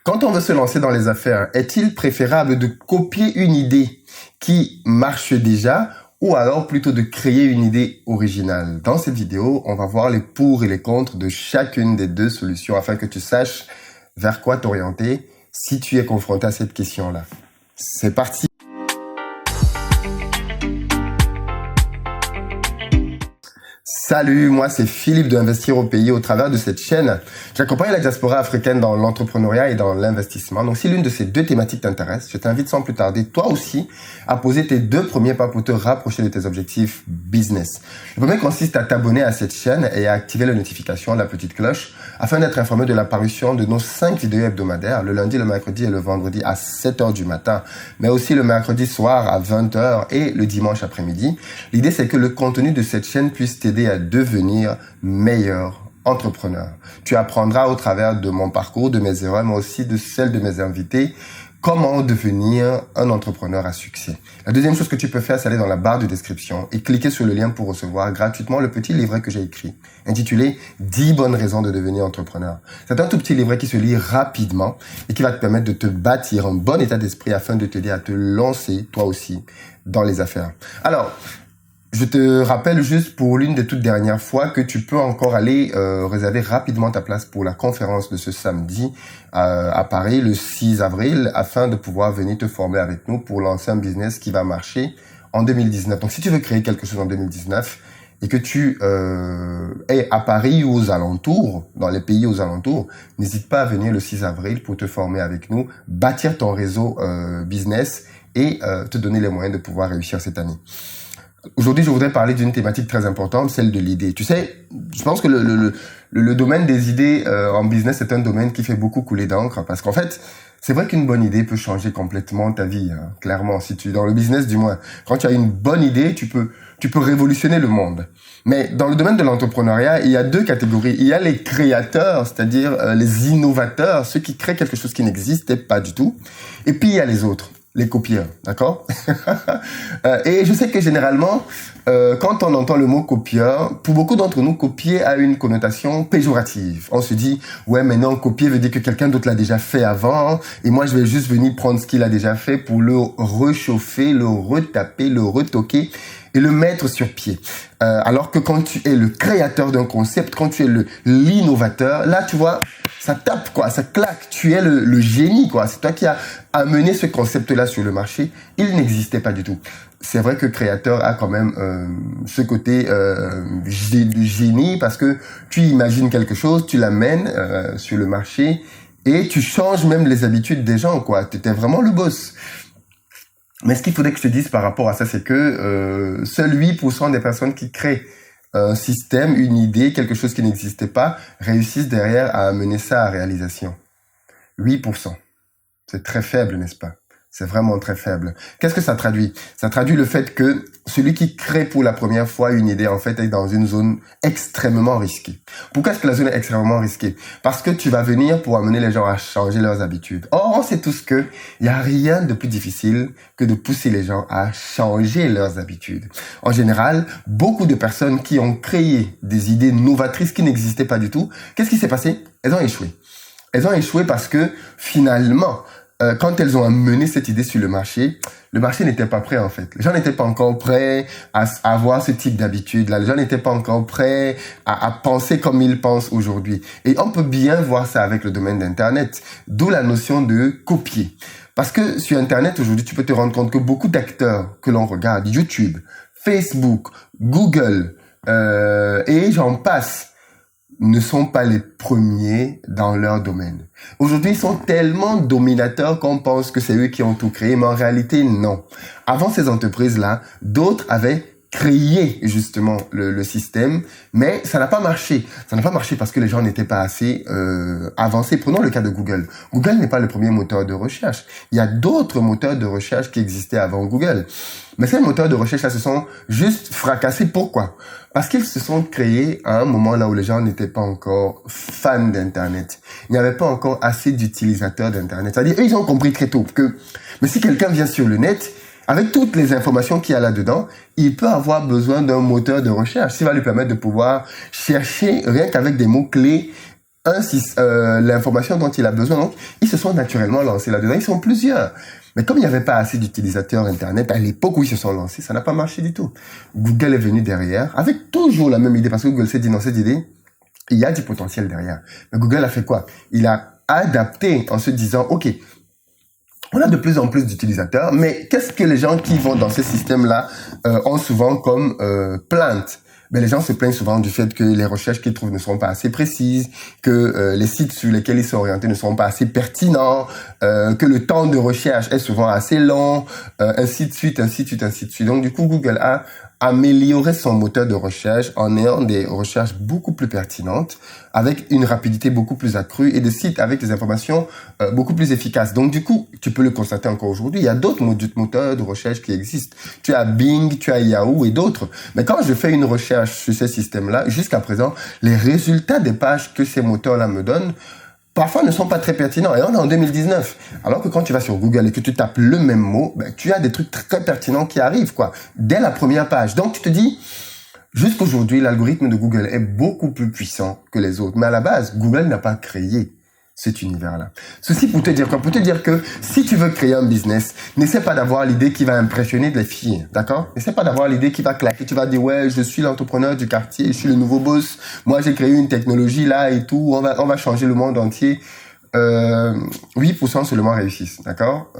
Quand on veut se lancer dans les affaires, est-il préférable de copier une idée qui marche déjà ou alors plutôt de créer une idée originale? Dans cette vidéo, on va voir les pour et les contre de chacune des deux solutions afin que tu saches vers quoi t'orienter si tu es confronté à cette question-là. C'est parti! Salut, moi c'est Philippe de Investir au pays. Au travers de cette chaîne, j'accompagne la diaspora africaine dans l'entrepreneuriat et dans l'investissement. Donc si l'une de ces deux thématiques t'intéresse, je t'invite sans plus tarder, toi aussi, à poser tes deux premiers pas pour te rapprocher de tes objectifs business. Le premier consiste à t'abonner à cette chaîne et à activer les notifications, la petite cloche, afin d'être informé de la parution de nos 5 vidéos hebdomadaires, le lundi, le mercredi et le vendredi à 7h du matin, mais aussi le mercredi soir à 20h et le dimanche après-midi. L'idée, c'est que le contenu de cette chaîne puisse t'aider à devenir meilleur entrepreneur. Tu apprendras au travers de mon parcours, de mes erreurs, mais aussi de celles de mes invités, comment devenir un entrepreneur à succès. La deuxième chose que tu peux faire, c'est aller dans la barre de description et cliquer sur le lien pour recevoir gratuitement le petit livret que j'ai écrit, intitulé 10 bonnes raisons de devenir entrepreneur. C'est un tout petit livret qui se lit rapidement et qui va te permettre de te bâtir un bon état d'esprit afin de t'aider à te lancer, toi aussi, dans les affaires. Alors, je te rappelle juste pour l'une des toutes dernières fois que tu peux encore aller réserver rapidement ta place pour la conférence de ce samedi à Paris, le 6 avril, afin de pouvoir venir te former avec nous pour lancer un business qui va marcher en 2019. Donc, si tu veux créer quelque chose en 2019 et que tu es à Paris ou aux alentours, dans les pays aux alentours, n'hésite pas à venir le 6 avril pour te former avec nous, bâtir ton réseau business et te donner les moyens de pouvoir réussir cette année. Aujourd'hui, je voudrais parler d'une thématique très importante, celle de l'idée. Tu sais, je pense que le domaine des idées en business est un domaine qui fait beaucoup couler d'encre parce qu'en fait, c'est vrai qu'une bonne idée peut changer complètement ta vie, hein, clairement. Si tu dans le business, du moins, quand tu as une bonne idée, tu peux révolutionner le monde. Mais dans le domaine de l'entrepreneuriat, il y a deux catégories. Il y a les créateurs, c'est-à-dire les innovateurs, ceux qui créent quelque chose qui n'existait pas du tout. Et puis il y a les autres. Les copieurs, d'accord? Et je sais que généralement, quand on entend le mot copieur, pour beaucoup d'entre nous, copier a une connotation péjorative. On se dit, ouais, mais non, copier veut dire que quelqu'un d'autre l'a déjà fait avant, et moi, je vais juste venir prendre ce qu'il a déjà fait pour le réchauffer, le retaper, le retoquer et le mettre sur pied. Alors que quand tu es le créateur d'un concept, quand tu es l'innovateur, là, tu vois, ça tape, quoi, ça claque. Tu es le génie, quoi. C'est toi qui as amené ce concept-là sur le marché. Il n'existait pas du tout. C'est vrai que créateur a quand même ce côté génie parce que tu imagines quelque chose, tu l'amènes sur le marché et tu changes même les habitudes des gens, quoi. Tu étais vraiment le boss. Mais ce qu'il faudrait que je te dise par rapport à ça, c'est que seuls 8% des personnes qui créent un système, une idée, quelque chose qui n'existait pas, réussissent derrière à amener ça à réalisation. 8%. C'est très faible, n'est-ce pas? C'est vraiment très faible. Qu'est-ce que ça traduit? Ça traduit le fait que celui qui crée pour la première fois une idée, en fait, est dans une zone extrêmement risquée. Pourquoi est-ce que la zone est extrêmement risquée? Parce que tu vas venir pour amener les gens à changer leurs habitudes. Or, on sait tous que il y a rien de plus difficile que de pousser les gens à changer leurs habitudes. En général, beaucoup de personnes qui ont créé des idées novatrices qui n'existaient pas du tout, qu'est-ce qui s'est passé? Elles ont échoué. Elles ont échoué parce que finalement, quand elles ont amené cette idée sur le marché n'était pas prêt en fait. Les gens n'étaient pas encore prêts à avoir ce type d'habitude-là. Les gens n'étaient pas encore prêts à penser comme ils pensent aujourd'hui. Et on peut bien voir ça avec le domaine d'Internet, d'où la notion de copier. Parce que sur Internet aujourd'hui, tu peux te rendre compte que beaucoup d'acteurs que l'on regarde, YouTube, Facebook, Google et j'en passe, ne sont pas les premiers dans leur domaine. Aujourd'hui, ils sont tellement dominateurs qu'on pense que c'est eux qui ont tout créé, mais en réalité, non. Avant ces entreprises-là, d'autres avaient créé justement le système, mais ça n'a pas marché. Ça n'a pas marché parce que les gens n'étaient pas assez avancés. Prenons le cas de Google. Google n'est pas le premier moteur de recherche. Il y a d'autres moteurs de recherche qui existaient avant Google. Mais ces moteurs de recherche-là se sont juste fracassés. Pourquoi? Parce qu'ils se sont créés à un moment là où les gens n'étaient pas encore fans d'Internet. Il n'y avait pas encore assez d'utilisateurs d'Internet. C'est-à-dire, eux, ils ont compris très tôt que, mais si quelqu'un vient sur le net, avec toutes les informations qu'il y a là-dedans, il peut avoir besoin d'un moteur de recherche. Ça va lui permettre de pouvoir chercher, rien qu'avec des mots-clés, l'information dont il a besoin. Donc, ils se sont naturellement lancés là-dedans. Ils sont plusieurs. Mais comme il n'y avait pas assez d'utilisateurs Internet, à l'époque où ils se sont lancés, ça n'a pas marché du tout. Google est venu derrière, avec toujours la même idée, parce que Google s'est dit, non, cette idée, il y a du potentiel derrière. Mais Google a fait quoi? Il a adapté en se disant, OK, on a de plus en plus d'utilisateurs, mais qu'est-ce que les gens qui vont dans ce système-là ont souvent comme plainte? Ben, les gens se plaignent souvent du fait que les recherches qu'ils trouvent ne sont pas assez précises, que les sites sur lesquels ils sont orientés ne sont pas assez pertinents, que le temps de recherche est souvent assez long, ainsi de suite, ainsi de suite, ainsi de suite. Donc, du coup, Google a amélioré son moteur de recherche en ayant des recherches beaucoup plus pertinentes, avec une rapidité beaucoup plus accrue et des sites avec des informations beaucoup plus efficaces. Donc, du coup, tu peux le constater encore aujourd'hui, il y a d'autres moteurs de recherche qui existent. Tu as Bing, tu as Yahoo et d'autres. Mais quand je fais une recherche sur ces systèmes-là, jusqu'à présent, les résultats des pages que ces moteurs-là me donnent parfois ne sont pas très pertinents. Et on est en 2019. Alors que quand tu vas sur Google et que tu tapes le même mot, ben, tu as des trucs très pertinents qui arrivent, quoi, dès la première page. Donc, tu te dis, jusqu'aujourd'hui, l'algorithme de Google est beaucoup plus puissant que les autres. Mais à la base, Google n'a pas créé cet univers-là. Ceci pour te dire quoi? Pour te dire que si tu veux créer un business, n'essaie pas d'avoir l'idée qui va impressionner les filles, d'accord? N'essaie pas d'avoir l'idée qui va claquer. Tu vas dire, ouais, je suis l'entrepreneur du quartier, je suis le nouveau boss. Moi, j'ai créé une technologie là et tout. On va changer le monde entier. 8% seulement réussissent, d'accord?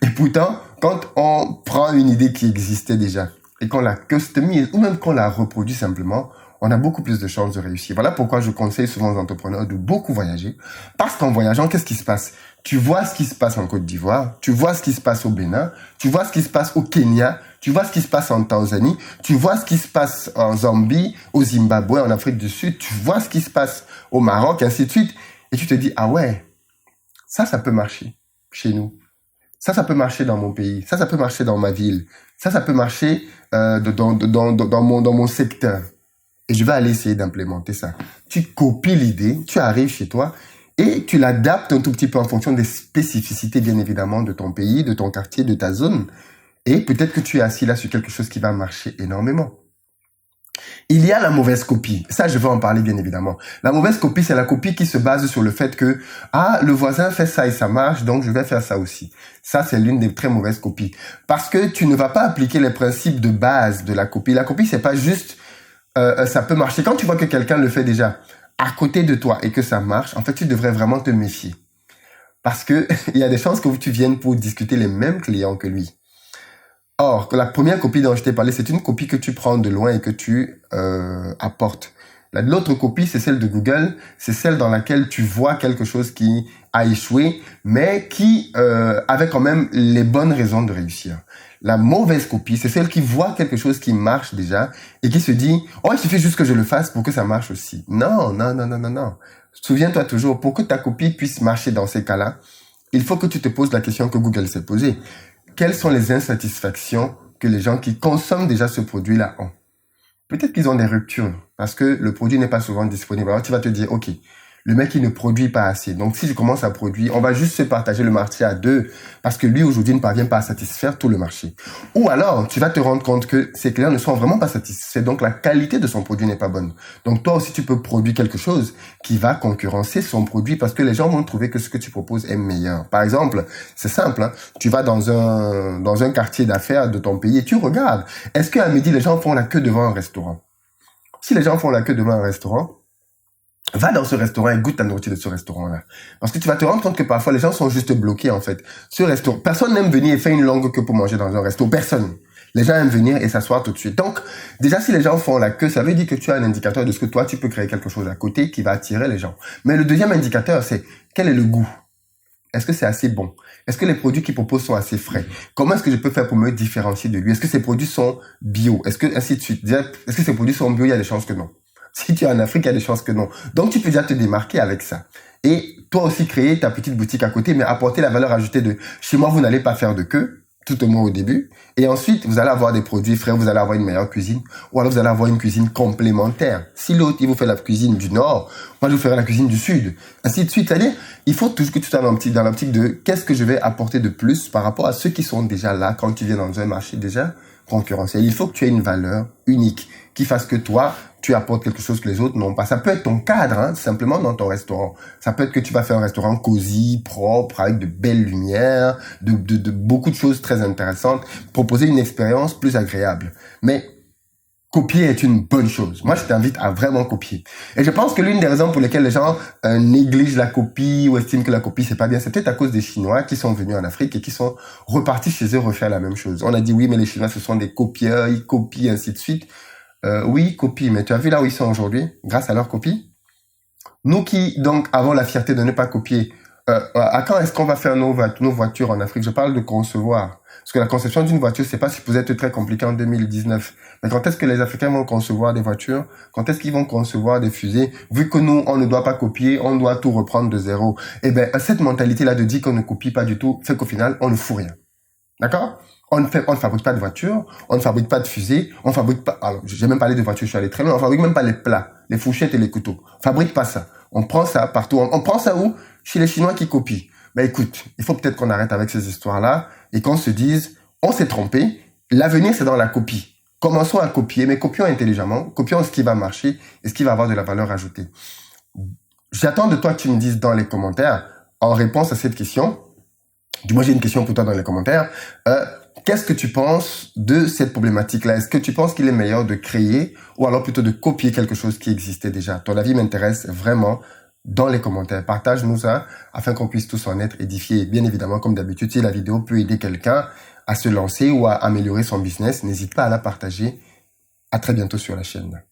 Et pourtant, quand on prend une idée qui existait déjà et qu'on la customise ou même qu'on la reproduit simplement, on a beaucoup plus de chances de réussir. Voilà pourquoi je conseille souvent aux entrepreneurs de beaucoup voyager. Parce qu'en voyageant, qu'est-ce qui se passe? Tu vois ce qui se passe en Côte d'Ivoire, tu vois ce qui se passe au Bénin, tu vois ce qui se passe au Kenya, tu vois ce qui se passe en Tanzanie, tu vois ce qui se passe en Zambie, au Zimbabwe, en Afrique du Sud, tu vois ce qui se passe au Maroc, ainsi de suite. Et tu te dis, ah ouais, ça peut marcher chez nous. Ça peut marcher dans mon pays. Ça peut marcher dans ma ville. Ça peut marcher dans mon secteur. Et je vais aller essayer d'implémenter ça. Tu copies l'idée, tu arrives chez toi et tu l'adaptes un tout petit peu en fonction des spécificités, bien évidemment, de ton pays, de ton quartier, de ta zone. Et peut-être que tu es assis là sur quelque chose qui va marcher énormément. Il y a la mauvaise copie. Ça, je vais en parler, bien évidemment. La mauvaise copie, c'est la copie qui se base sur le fait que, ah, le voisin fait ça et ça marche, donc je vais faire ça aussi. Ça, c'est l'une des très mauvaises copies. Parce que tu ne vas pas appliquer les principes de base de la copie. La copie, c'est pas juste ça peut marcher. Quand tu vois que quelqu'un le fait déjà à côté de toi et que ça marche, en fait, tu devrais vraiment te méfier. Parce que il y a des chances que tu viennes pour discuter les mêmes clients que lui. Or, la première copie dont je t'ai parlé, c'est une copie que tu prends de loin et que tu apportes. L'autre copie, c'est celle de Google. C'est celle dans laquelle tu vois quelque chose qui a échoué, mais qui avait quand même les bonnes raisons de réussir. La mauvaise copie, c'est celle qui voit quelque chose qui marche déjà et qui se dit « Oh, il suffit juste que je le fasse pour que ça marche aussi. » Non. Souviens-toi toujours, pour que ta copie puisse marcher dans ces cas-là, il faut que tu te poses la question que Google s'est posée. Quelles sont les insatisfactions que les gens qui consomment déjà ce produit-là ont? Peut-être qu'ils ont des ruptures parce que le produit n'est pas souvent disponible. Alors tu vas te dire « Ok, le mec, il ne produit pas assez. Donc, si je commence à produire, on va juste se partager le marché à deux parce que lui, aujourd'hui, ne parvient pas à satisfaire tout le marché. » Ou alors, tu vas te rendre compte que ses clients ne sont vraiment pas satisfaits. Donc, la qualité de son produit n'est pas bonne. Donc, toi aussi, tu peux produire quelque chose qui va concurrencer son produit parce que les gens vont trouver que ce que tu proposes est meilleur. Par exemple, c'est simple, hein, tu vas dans un quartier d'affaires de ton pays et tu regardes. Est-ce qu'à midi, les gens font la queue devant un restaurant? Si les gens font la queue devant un restaurant, va dans ce restaurant et goûte ta nourriture de ce restaurant-là. Parce que tu vas te rendre compte que parfois, les gens sont juste bloqués, en fait. Ce restaurant, personne n'aime venir et faire une longue queue pour manger dans un resto. Personne. Les gens aiment venir et s'asseoir tout de suite. Donc, déjà, si les gens font la queue, ça veut dire que tu as un indicateur de ce que toi, tu peux créer quelque chose à côté qui va attirer les gens. Mais le deuxième indicateur, c'est quel est le goût? Est-ce que c'est assez bon? Est-ce que les produits qu'il propose sont assez frais? Comment est-ce que je peux faire pour me différencier de lui? Est-ce que ces produits sont bio? Est-ce que, ainsi de suite. Est-ce que ces produits sont bio? Il y a des chances que non. Si tu es en Afrique, il y a des chances que non. Donc, tu peux déjà te démarquer avec ça. Et toi aussi, créer ta petite boutique à côté, mais apporter la valeur ajoutée de chez moi, vous n'allez pas faire de queue, tout au moins au début. Et ensuite, vous allez avoir des produits frais, vous allez avoir une meilleure cuisine, ou alors vous allez avoir une cuisine complémentaire. Si l'autre, il vous fait la cuisine du Nord, moi, je vous ferai la cuisine du Sud. Ainsi de suite. C'est-à-dire, il faut toujours que tu sois dans l'optique de qu'est-ce que je vais apporter de plus par rapport à ceux qui sont déjà là quand tu viens dans un marché déjà concurrentiel. Il faut que tu aies une valeur unique qui fasse que toi, tu apportes quelque chose que les autres n'ont pas. Ça peut être ton cadre, hein, simplement dans ton restaurant. Ça peut être que tu vas faire un restaurant cosy, propre, avec de belles lumières, de beaucoup de choses très intéressantes, proposer une expérience plus agréable. Mais copier est une bonne chose. Moi, je t'invite à vraiment copier. Et je pense que l'une des raisons pour lesquelles les gens négligent la copie ou estiment que la copie, c'est pas bien, c'est peut-être à cause des Chinois qui sont venus en Afrique et qui sont repartis chez eux refaire la même chose. On a dit oui, mais les Chinois, ce sont des copieurs, ils copient, ainsi de suite. Oui, ils copient, mais tu as vu là où ils sont aujourd'hui, grâce à leur copie? Nous qui, donc, avons la fierté de ne pas copier, à quand est-ce qu'on va faire nos voitures en Afrique? Je parle de concevoir. Parce que la conception d'une voiture, c'est pas supposé être très compliqué en 2019. Mais quand est-ce que les Africains vont concevoir des voitures? Quand est-ce qu'ils vont concevoir des fusées? Vu que nous, on ne doit pas copier, on doit tout reprendre de zéro. Eh ben, cette mentalité-là de dire qu'on ne copie pas du tout, fait qu'au final, on ne fout rien. D'accord? On ne fabrique pas de voitures, on ne fabrique pas de fusées, on fabrique pas, alors, j'ai même parlé de voitures, je suis allé très loin, on fabrique même pas les plats, les fourchettes et les couteaux. On fabrique pas ça. On prend ça partout. On prend ça où? Chez les Chinois qui copient. Ben, écoute, il faut peut-être qu'on arrête avec ces histoires-là et qu'on se dise, on s'est trompé. L'avenir, c'est dans la copie. Commençons à copier, mais copions intelligemment. Copions ce qui va marcher et ce qui va avoir de la valeur ajoutée. J'attends de toi que tu me dises dans les commentaires, en réponse à cette question, du moins j'ai une question pour toi dans les commentaires, qu'est-ce que tu penses de cette problématique-là? Est-ce que tu penses qu'il est meilleur de créer ou alors plutôt de copier quelque chose qui existait déjà? Ton avis m'intéresse vraiment dans les commentaires. Partage-nous ça afin qu'on puisse tous en être édifiés. Bien évidemment, comme d'habitude, si la vidéo peut aider quelqu'un à se lancer ou à améliorer son business, n'hésite pas à la partager. À très bientôt sur la chaîne.